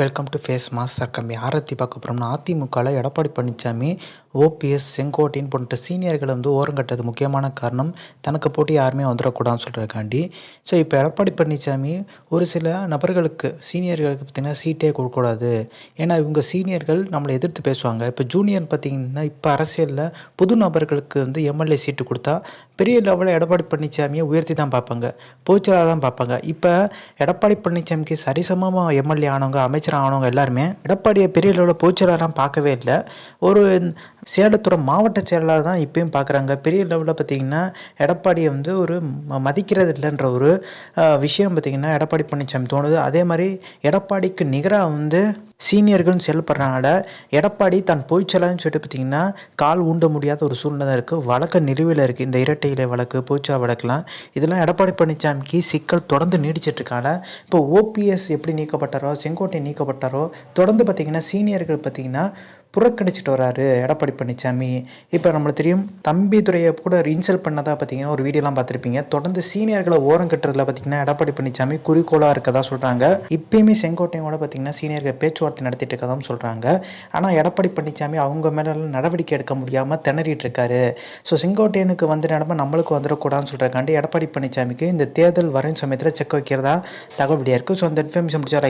Welcome to face master கம்மி ஆரத்தி பார்க்க போகிறோம்னா அதிமுகவில் எடப்பாடி பழனிசாமி ஓபிஎஸ் செங்கோட்டையன் போன்ற சீனியர்களை ஓரங்கட்டது முக்கியமான காரணம் தனக்கு போட்டி யாருமே வந்துடக்கூடாதுன்னு சொல்கிறக்காண்டி. ஸோ இப்போ எடப்பாடி பழனிசாமி ஒரு சில நபர்களுக்கு சீனியர்களுக்கு பார்த்திங்கன்னா சீட்டே கொடுக்கக்கூடாது, ஏன்னா இவங்க சீனியர்கள் நம்மளை எதிர்த்து பேசுவாங்க. இப்போ ஜூனியர் பார்த்திங்கன்னா இப்போ அரசியலில் புது நபர்களுக்கு எம்எல்ஏ சீட்டு கொடுத்தா பெரிய லெவலில் எடப்பாடி பழனிசாமியை உயர்த்தி தான் பார்ப்பாங்க, போச்சலாக தான் பார்ப்பாங்க. இப்போ எடப்பாடி பழனிசாமிக்கு சரிசமமாக எம்எல்ஏ ஆனவங்க அமைச்சர் ஆனவங்க எல்லாருமே எடப்பாடியை பெரிய லெவலில் போச்சலாலாம் பார்க்கவே இல்லை. ஒரு சேலத்தோட மாவட்ட செயலாளர் தான் இப்பயும் பார்க்குறாங்க. பெரிய லெவலில் பார்த்திங்கன்னா எடப்பாடியை ஒரு மதிக்கிறது இல்லைன்ற ஒரு விஷயம் பார்த்திங்கன்னா எடப்பாடி பழனிசாமி தோணுது. அதே மாதிரி எடப்பாடிக்கு நிகராக சீனியர்களும் செயல்படுறனால எடப்பாடி தான் போய்ச்சலான்னு சொல்லிட்டு பார்த்திங்கன்னா கால் ஊண்ட முடியாத ஒரு சூழ்நிலை இருக்குது. வழக்கு நிலுவையில் இருக்குது. இந்த இரட்டை இலை வழக்கு, போய்ச்சா வழக்குலாம், இதெல்லாம் எடப்பாடி பழனிசாமிக்கு சிக்கல் தொடர்ந்து நீடிச்சிட்ருக்காங்க. இப்போ ஓபிஎஸ் எப்படி நீக்கப்பட்டாரோ, செங்கோட்டை நீக்கப்பட்டாரோ, தொடர்ந்து பார்த்திங்கன்னா சீனியர்கள் பார்த்திங்கன்னா புறக்கணிச்சிட்டு வராரு எடப்பாடி பழனிசாமி. இப்போ நம்மளுக்கு தெரியும், தம்பிதுரையை கூட இன்சல்ட் பண்ணதாக பார்த்திங்கன்னா ஒரு வீடியோலாம் பார்த்துருப்பீங்க. தொடர்ந்து சீனியர்களை ஓரம் கட்டுறதுல பார்த்திங்கன்னா எடப்பாடி பழனிசாமி குறிக்கோளாக இருக்கதா சொல்கிறாங்க. இப்போயுமே செங்கோட்டையோட பார்த்திங்கன்னா சீனியர்கள் பேச்சுவார்த்தை நடத்திட்டு இருக்கதான் சொல்கிறாங்க. ஆனால் எடப்பாடி பழனிசாமி அவங்க மேலே நடவடிக்கை எடுக்க முடியாமல் திணறிட்டு இருக்காரு. ஸோ செங்கோட்டையனுக்கு நிலமை நம்மளுக்கு வந்துடக்கூடாதுன்னு சொல்கிறக்காண்டி எடப்பாடி பழனிசாமிக்கு இந்த தேர்தல் வரையும் சமயத்தில் செக் வைக்கிறதா தகவல் இருக்குது. ஸோ அந்த இன்ஃபர்மேஷன் முடிச்சா